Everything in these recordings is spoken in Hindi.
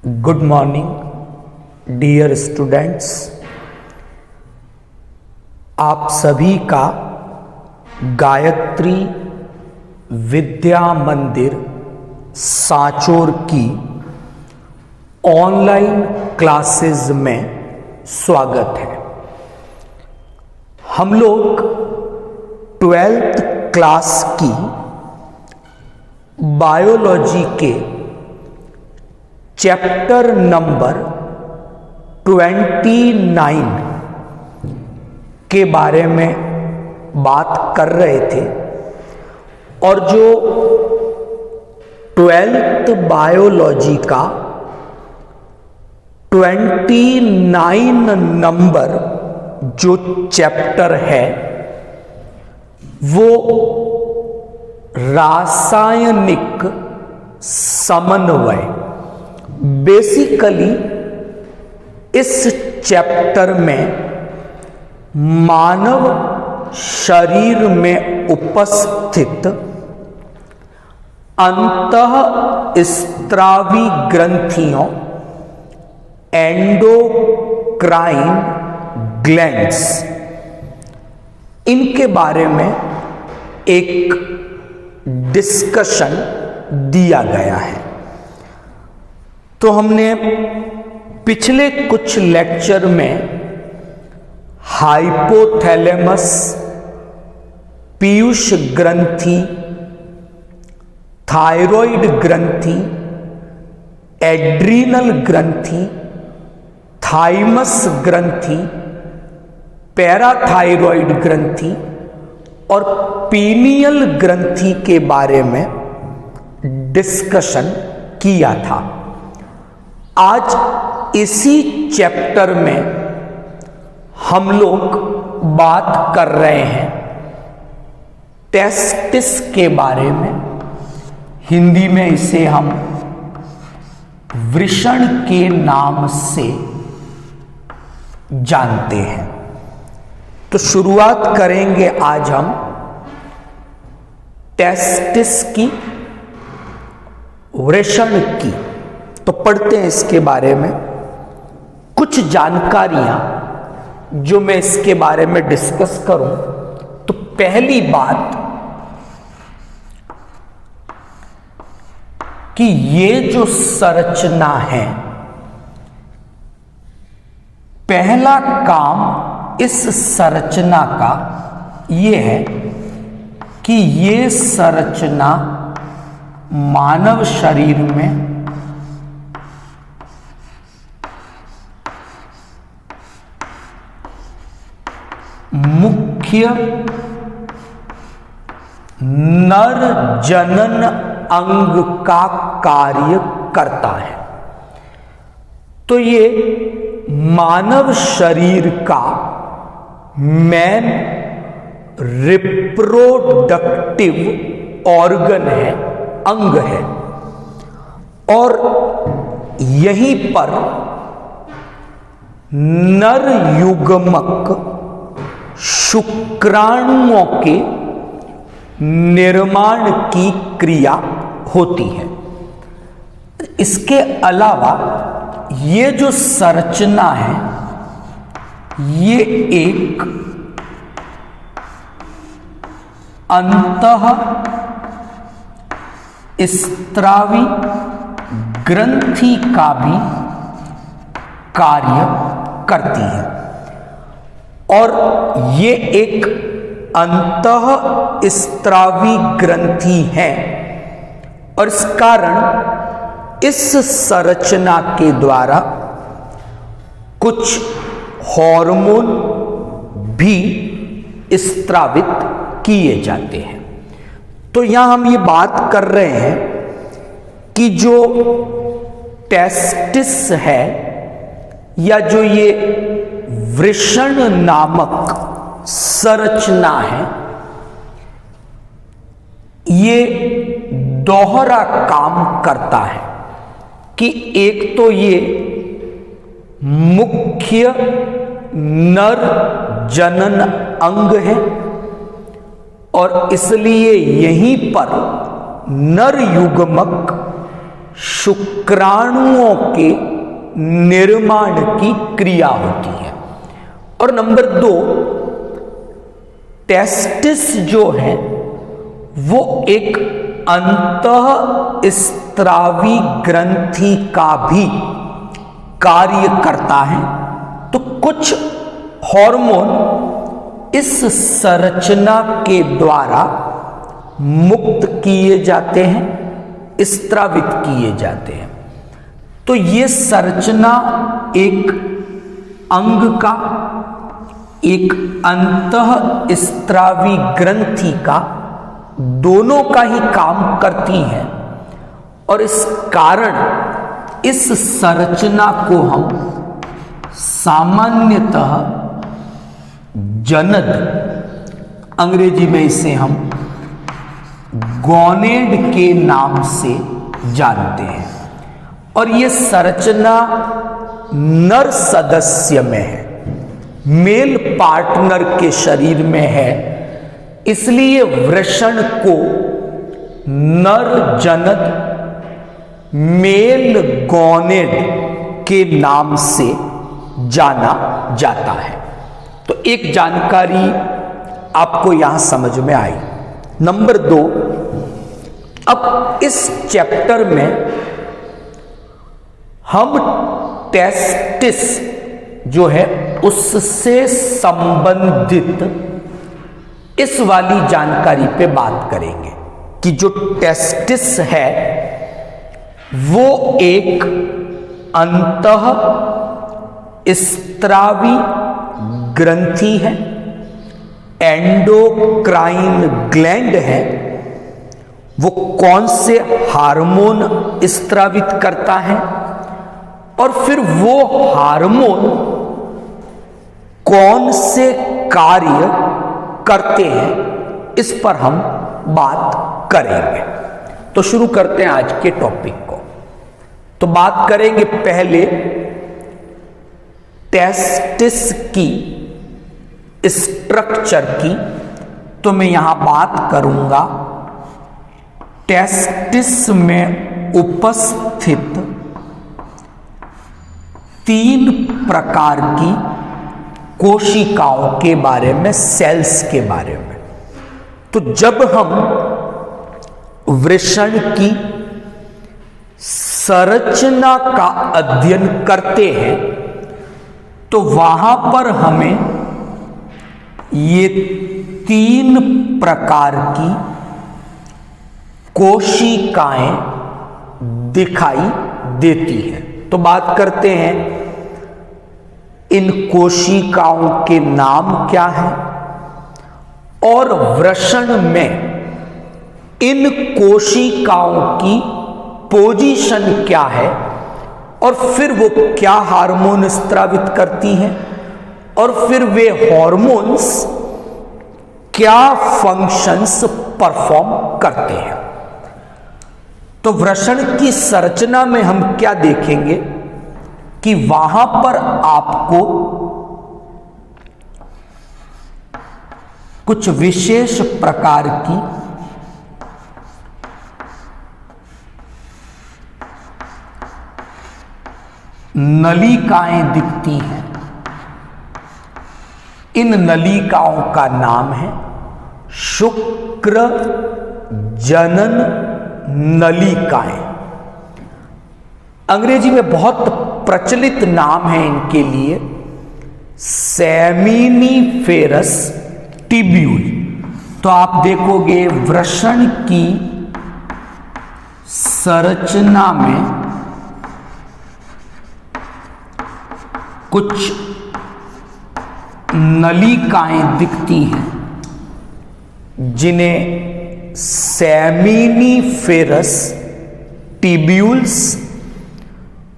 Good morning dear students. आप सभी का गायत्री विद्या मंदिर सांचौर की ऑनलाइन क्लासेस में स्वागत है। हम लोग 12th क्लास की बायोलॉजी के चैप्टर नंबर 29 के बारे में बात कर रहे थे और जो 12th बायोलॉजी का 29 नंबर जो चैप्टर है वो रासायनिक समन्वय। बेसिकली इस चैप्टर में मानव शरीर में उपस्थित अंतःस्त्रावी ग्रंथियों एंडोक्राइन ग्लैंड्स इनके बारे में एक डिस्कशन दिया गया है। तो हमने पिछले कुछ लेक्चर में हाइपोथैलेमस, पीयूष ग्रंथि, थायराइड ग्रंथि, एड्रीनल ग्रंथि, थाइमस ग्रंथि, पैराथायराइड ग्रंथि और पीनियल ग्रंथि के बारे में डिस्कशन किया था। आज इसी चैप्टर में हम लोग बात कर रहे हैं टेस्टिस के बारे में। हिंदी में इसे हम वृषण के नाम से जानते हैं। तो शुरुआत करेंगे आज हम टेस्टिस की, वृषण की। तो पढ़ते हैं इसके बारे में कुछ जानकारियां जो मैं इसके बारे में डिस्कस करूं। तो पहली बात कि ये जो संरचना है, पहला काम इस संरचना का ये है कि ये संरचना मानव शरीर में मुख्य नर जनन अंग का कार्य करता है। तो ये मानव शरीर का मेन रिप्रोडक्टिव ऑर्गन है, अंग है। और यहीं पर नर युग्मक शुक्राणुओं के निर्माण की क्रिया होती है। इसके अलावा ये जो संरचना है ये एक अंतःस्त्रावी ग्रंथि का भी कार्य करती है। और ये एक अंतःस्त्रावी ग्रंथि है और इस कारण इस संरचना के द्वारा कुछ हार्मोन भी स्त्रावित किए जाते हैं। तो यहां हम ये बात कर रहे हैं कि जो टेस्टिस है या जो ये वृषण नामक संरचना है, ये दोहरा काम करता है कि एक तो ये मुख्य नर जनन अंग है और इसलिए यहीं पर नर युग्मक शुक्राणुओं के निर्माण की क्रिया होती है। और नंबर 2, टेस्टिस जो है वो एक अंतःस्त्रावी ग्रंथि का भी कार्य करता है। तो कुछ हार्मोन इस संरचना के द्वारा मुक्त किए जाते हैं, स्त्रावित किए जाते हैं। तो ये संरचना एक अंग का, एक अंतःस्त्रावी ग्रंथि का, दोनों का ही काम करती हैं। और इस कारण इस संरचना को हम सामान्यतः जनद, अंग्रेजी में इसे हम गोनेड के नाम से जानते हैं। और यह संरचना नर सदस्य में है, मेल पार्टनर के शरीर में है, इसलिए वृषण को नर जनद, मेल गोनेड के नाम से जाना जाता है। तो एक जानकारी आपको यहां समझ में आई। नंबर 2, अब इस चैप्टर में हम टेस्टिस जो है उससे संबंधित इस वाली जानकारी पे बात करेंगे कि जो टेस्टिस है वो एक अंतःस्त्रावी ग्रंथि है, एंडोक्राइन ग्लैंड है। वो कौन से हार्मोन स्त्रावित करता है और फिर वो हार्मोन कौन से कार्य करते हैं, इस पर हम बात करेंगे। तो शुरू करते हैं आज के टॉपिक को। तो बात करेंगे पहले टेस्टिस की स्ट्रक्चर की। तो मैं यहां बात करूंगा टेस्टिस में उपस्थित 3 प्रकार की कोशिकाओं के बारे में, सेल्स के बारे में। तो जब हम वृषण की संरचना का अध्ययन करते हैं तो वहां पर हमें ये 3 प्रकार की कोशिकाएं दिखाई देती हैं। तो बात करते हैं इन कोशिकाओं के नाम क्या हैं और वृषण में इन कोशिकाओं की पोजीशन क्या है और फिर वो क्या हार्मोन स्त्रावित करती हैं और फिर वे हार्मोन्स क्या फंक्शंस परफॉर्म करते हैं। तो वृषण की संरचना में हम क्या देखेंगे कि वहां पर आपको कुछ विशेष प्रकार की नलिकाएं दिखती हैं। इन नलिकाओं का नाम है शुक्र जनन नलिकाएं। अंग्रेजी में बहुत प्रचलित नाम है इनके लिए सेमिनिफेरस ट्यूब्यूल। तो आप देखोगे वृषण की संरचना में कुछ नलिकाएं दिखती हैं जिन्हें सेमिनिफेरस ट्यूब्यूल्स,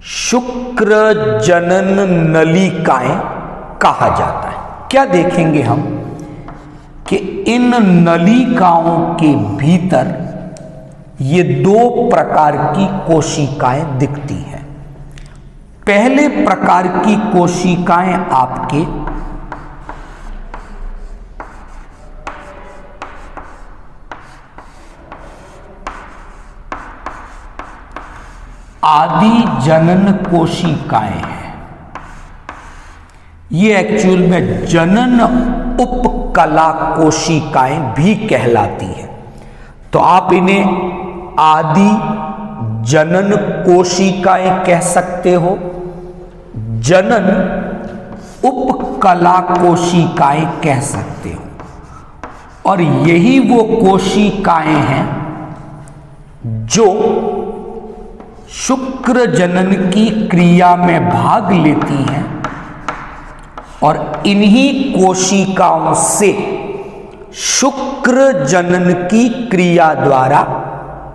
शुक्र जनन नलिकाएं कहा जाता है। क्या देखेंगे हम कि इन नलिकाओं के भीतर ये 2 प्रकार की कोशिकाएं दिखती हैं। पहले प्रकार की कोशिकाएं आपके आदि जनन कोशिकाएं हैं। ये एक्चुअल में जनन उपकला कोशिकाएं भी कहलाती है। तो आप इन्हें आदि जनन कोशिकाएं कह सकते हो, जनन उपकला कोशिकाएं कह सकते हो। और यही वो कोशिकाएं हैं जो शुक्र जनन की क्रिया में भाग लेती हैं और इन्हीं कोशिकाओं से शुक्र जनन की क्रिया द्वारा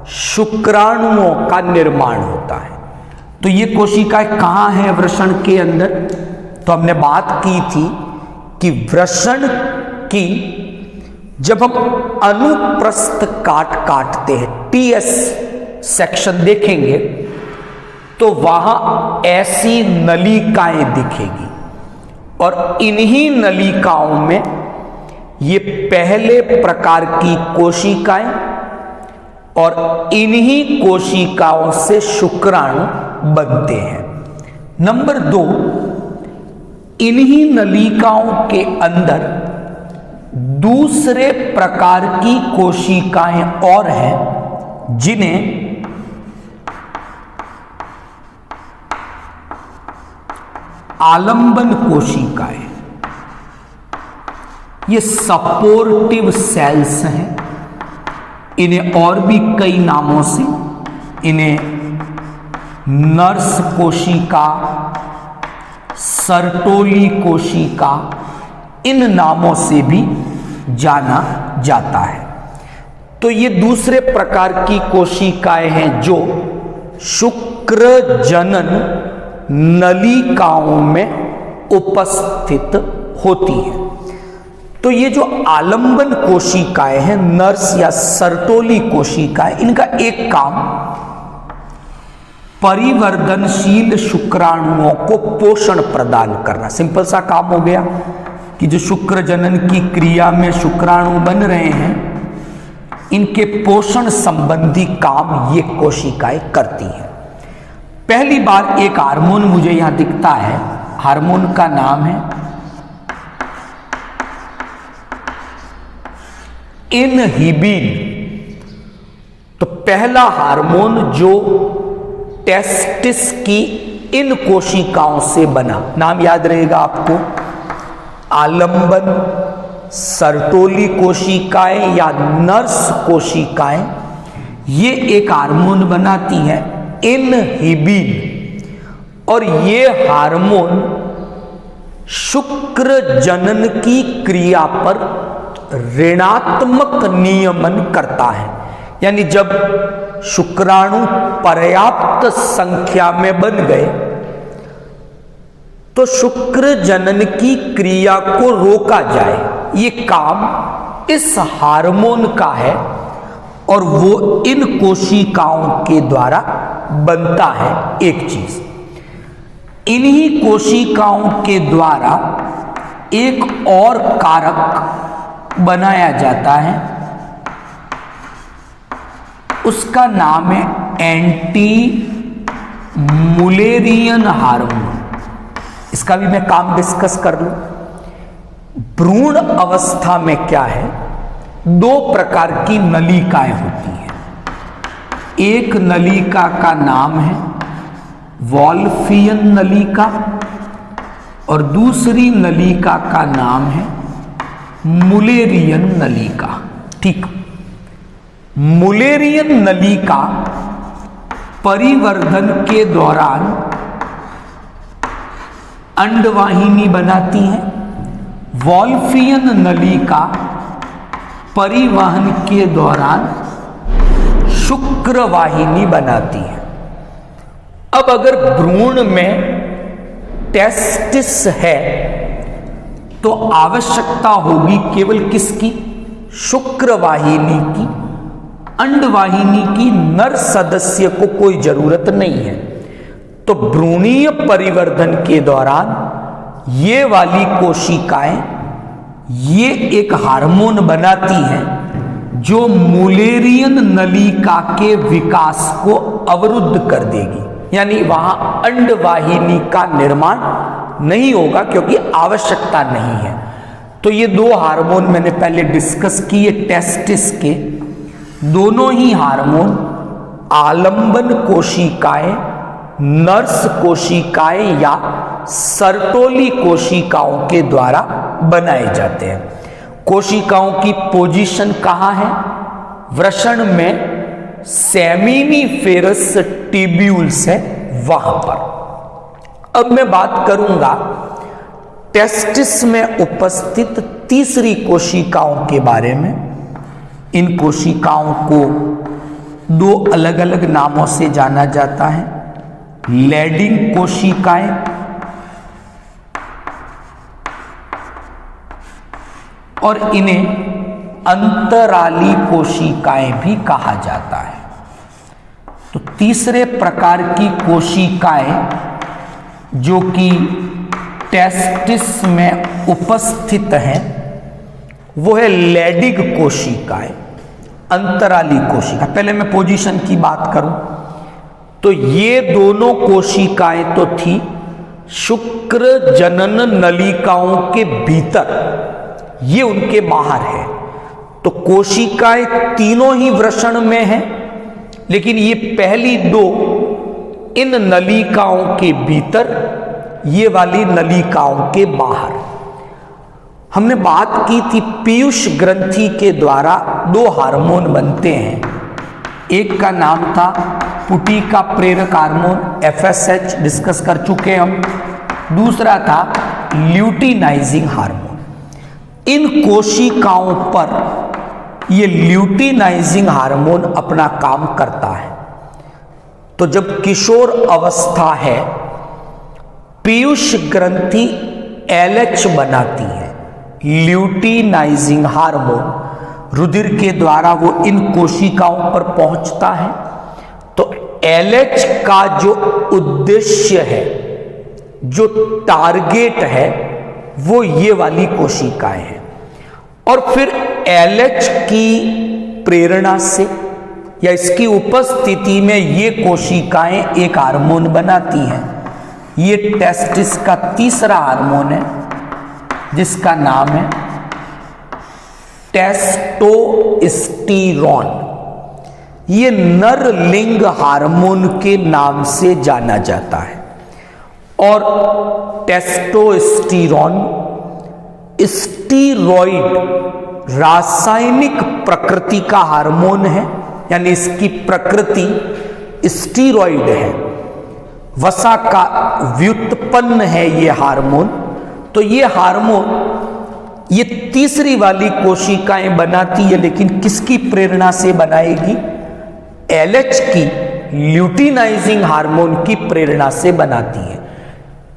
शुक्राणुओं का निर्माण होता है। तो ये कोशिकाएं कहां हैं वृषण के अंदर? तो हमने बात की थी कि वृषण की जब हम अनुप्रस्थ काटते हैं, टीएस सेक्शन देखेंगे, तो वहां ऐसी नलिकाएं दिखेगी और इन्हीं नलिकाओं में ये पहले प्रकार की कोशिकाएं और इन्हीं कोशिकाओं से शुक्राणु बनते हैं। नंबर 2, इन्हीं नलिकाओं के अंदर दूसरे प्रकार की कोशिकाएं और हैं जिन्हें आलंबन कोशिकाएं, ये सपोर्टिव सेल्स हैं। इन्हें और भी कई नामों से, इन्हें नर्स कोशिका, सर्टोली कोशिका, इन नामों से भी जाना जाता है। तो ये दूसरे प्रकार की कोशिकाएं हैं जो शुक्र जनन नलिकाओं में उपस्थित होती है। तो ये जो आलंबन कोशिकाएं हैं, नर्स या सर्टोली कोशिकाएं, इनका एक काम परिवर्धनशील शुक्राणुओं को पोषण प्रदान करना। सिंपल सा काम हो गया कि जो शुक्र जनन की क्रिया में शुक्राणु बन रहे हैं, इनके पोषण संबंधी काम ये कोशिकाएं करती हैं। पहली बार एक हार्मोन मुझे यहां दिखता है, हार्मोन का नाम है इनहिबिन। तो पहला हार्मोन जो टेस्टिस की इन कोशिकाओं से बना, नाम याद रहेगा आपको, आलंबन, सर्टोली कोशिकाएं या नर्स कोशिकाएं, ये एक हार्मोन बनाती है इनहिबिन। और ये हार्मोन शुक्र जनन की क्रिया पर ऋणात्मक नियमन करता है। यानी जब शुक्राणु पर्याप्त संख्या में बन गए तो शुक्र जनन की क्रिया को रोका जाए, ये काम इस हार्मोन का है और वो इन कोशिकाओं के द्वारा बनता है। एक चीज, इन्हीं कोशिकाओं के द्वारा एक और कारक बनाया जाता है, उसका नाम है एंटी मुलेरियन हार्मोन। इसका भी मैं काम डिस्कस कर लूं। भ्रूण अवस्था में क्या है, 2 प्रकार की नलिकाएं होती हैं। एक नलिका का नाम है वॉल्फियन नलिका और दूसरी नलिका का नाम है मुलेरियन नलिका। ठीक, मुलेरियन नलिका परिवर्धन के दौरान अंडवाहिनी बनाती है, वॉल्फियन नलिका परिवहन के दौरान शुक्रवाहिनी बनाती है। अब अगर भ्रूण में टेस्टिस है तो आवश्यकता होगी केवल किसकी? शुक्रवाहिनी की। अंडवाहिनी की नर सदस्य को कोई जरूरत नहीं है। तो भ्रूणीय परिवर्धन के दौरान ये वाली कोशिकाएं ये एक हार्मोन बनाती हैं जो मुलेरियन नलिका के विकास को अवरुद्ध कर देगी। यानी वहां अंडवाहिनी का निर्माण नहीं होगा क्योंकि आवश्यकता नहीं है। तो ये दो हार्मोन मैंने पहले डिस्कस किए टेस्टिस के। दोनों ही हार्मोन आलंबन कोशिकाएं, नर्स कोशिकाएं या सर्टोली कोशिकाओं के द्वारा बनाए जाते हैं। कोशिकाओं की पोजीशन कहां है? वृषण में सेमिनिफेरस ट्यूब्यूल्स है वहां पर। अब मैं बात करूंगा टेस्टिस में उपस्थित तीसरी कोशिकाओं के बारे में। इन कोशिकाओं को दो अलग अलग नामों से जाना जाता है, लैडिंग कोशिकाएं और इन्हें अंतराली कोशिकाएं भी कहा जाता है। तो तीसरे प्रकार की कोशिकाएं जो कि टेस्टिस में उपस्थित हैं वो है लैडिग कोशिकाएं, अंतराली कोशिका। पहले मैं पोजीशन की बात करूं तो ये दोनों कोशिकाएं तो थी शुक्र जनन नलिकाओं के भीतर, ये उनके बाहर है। तो कोशिकाएं तीनों ही वृषण में हैं, लेकिन ये पहली दो इन नलिकाओं के भीतर, ये वाली नलिकाओं के बाहर। हमने बात की थी पीयूष ग्रंथि के द्वारा दो हार्मोन बनते हैं। एक का नाम था पुटिका प्रेरक हार्मोन FSH, डिस्कस कर चुके हम। दूसरा था ल्यूटिनाइजिंग हार्मोन। इन कोशिकाओं पर ये ल्यूटिनाइजिंग हार्मोन अपना काम करता है। तो जब किशोर अवस्था है, पीयूष ग्रंथि LH बनाती है, ल्यूटिनाइजिंग हार्मोन रुधिर के द्वारा वो इन कोशिकाओं पर पहुंचता है। तो LH का जो उद्देश्य है, जो टारगेट है, वो ये वाली कोशिकाएं हैं। और फिर LH की प्रेरणा से या इसकी उपस्थिति में ये कोशिकाएं एक हार्मोन बनाती हैं। ये टेस्टिस का तीसरा हार्मोन है जिसका नाम है टेस्टोस्टेरोन। ये नर लिंग हार्मोन के नाम से जाना जाता है। और टेस्टोस्टेरोन स्टीरॉइड रासायनिक प्रकृति का हार्मोन है, यानी इसकी प्रकृति स्टीरॉइड है, वसा का व्युत्पन्न है ये हार्मोन। तो ये हार्मोन ये तीसरी वाली कोशिकाएं बनाती है, लेकिन किसकी प्रेरणा से बनाएगी? LH की, ल्यूटिनाइजिंग हार्मोन की प्रेरणा से बनाती है।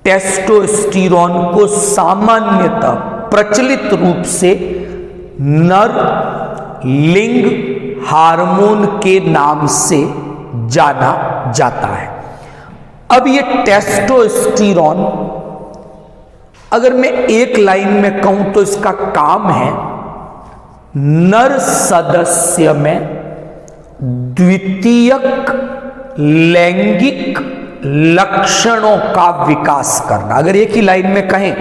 टेस्टोस्टेरोन को सामान्यतः प्रचलित रूप से नर लिंग हार्मोन के नाम से जाना जाता है। अब ये टेस्टोस्टेरोन अगर मैं एक लाइन में कहूं तो इसका काम है नर सदस्य में द्वितीयक लैंगिक लक्षणों का विकास करना। अगर एक ही लाइन में कहें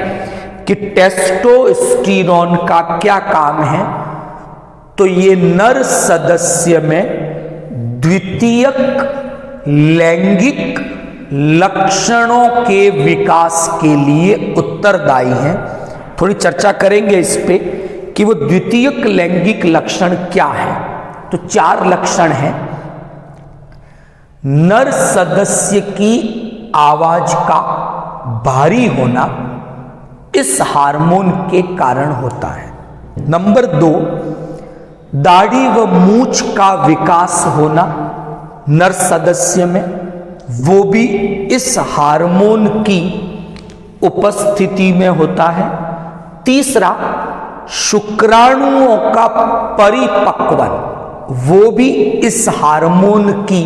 कि टेस्टोस्टेरोन का क्या काम है, तो ये नर सदस्य में द्वितीयक लैंगिक लक्षणों के विकास के लिए उत्तरदायी हैं। थोड़ी चर्चा करेंगे इस पे कि वो द्वितीयक लैंगिक लक्षण क्या है। तो 4 लक्षण हैं। नर सदस्य की आवाज का भारी होना इस हार्मोन के कारण होता है। नंबर 2, दाढ़ी व मूंछ का विकास होना नर सदस्य में, वो भी इस हार्मोन की उपस्थिति में होता है। तीसरा, शुक्राणुओं का परिपक्वन, वो भी इस हार्मोन की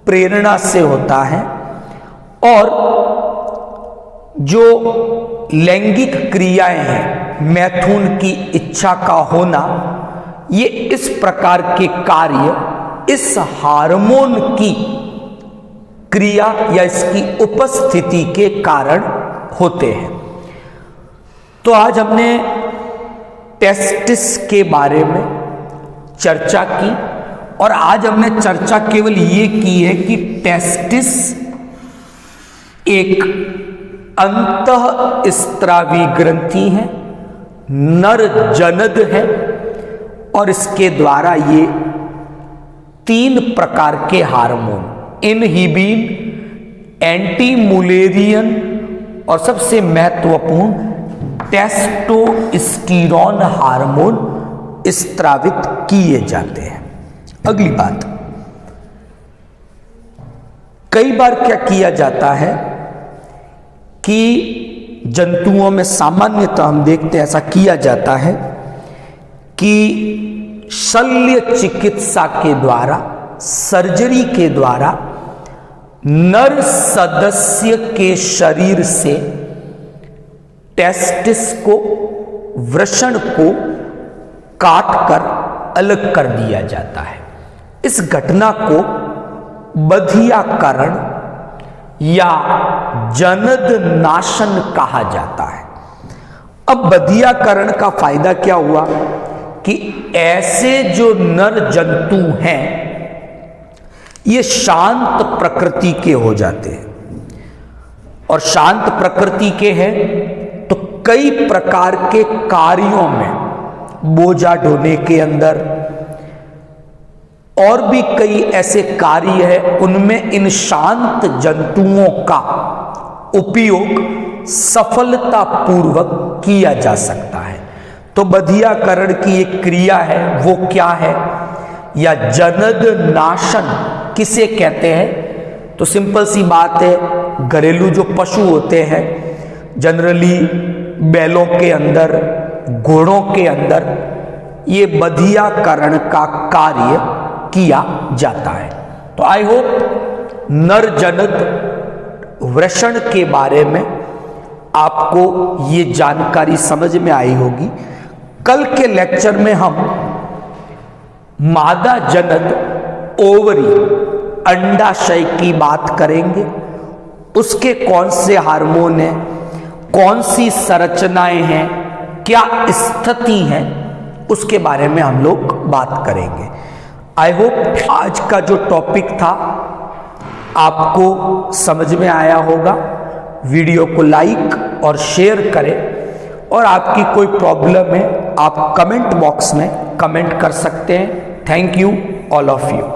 प्रेरणा से होता है। और जो लैंगिक क्रियाएं हैं, मैथुन की इच्छा का होना, ये इस प्रकार के कार्य इस हार्मोन की क्रिया या इसकी उपस्थिति के कारण होते हैं। तो आज हमने टेस्टिस के बारे में चर्चा की और आज हमने चर्चा केवल ये की है कि टेस्टिस एक अंतःस्त्रावी ग्रंथि है, नर जनद है और इसके द्वारा ये 3 प्रकार के हार्मोन इनहिबिन, एंटी मुलेरियन और सबसे महत्वपूर्ण टेस्टोस्टेरोन हार्मोन स्त्रावित किए जाते हैं। अगली बात, कई बार क्या किया जाता है कि जंतुओं में सामान्यतः हम देखते हैं ऐसा किया जाता है कि शल्य चिकित्सा के द्वारा, सर्जरी के द्वारा नर सदस्य के शरीर से टेस्टिस को, वृषण को काट कर अलग कर दिया जाता है। इस घटना को बधियाकरण या जनद नाशन कहा जाता है। अब बधियाकरण का फायदा क्या हुआ कि ऐसे जो नर जंतु हैं ये शांत प्रकृति के हो जाते हैं और शांत प्रकृति के हैं तो कई प्रकार के कार्यों में, बोझा ढोने के अंदर और भी कई ऐसे कार्य है उनमें इन शांत जंतुओं का उपयोग सफलतापूर्वक किया जा सकता है। तो बधियाकरण की एक क्रिया है, वो क्या है या जनद नाशन किसे कहते हैं? तो सिंपल सी बात है, घरेलू जो पशु होते हैं जनरली बैलों के अंदर, घोड़ों के अंदर ये बधियाकरण का कार्य किया जाता है। तो आई होप नर जनद वृषण के बारे में आपको ये जानकारी समझ में आई होगी। कल के लेक्चर में हम मादा जनद ओवरी, अंडाशय की बात करेंगे, उसके कौन से हार्मोन हैं, कौन सी संरचनाएं हैं, क्या स्थिति है, उसके बारे में हम लोग बात करेंगे। आई होप आज का जो टॉपिक था आपको समझ में आया होगा। वीडियो को लाइक और शेयर करें और आपकी कोई प्रॉब्लम है आप कमेंट बॉक्स में कमेंट कर सकते हैं। Thank you all of you.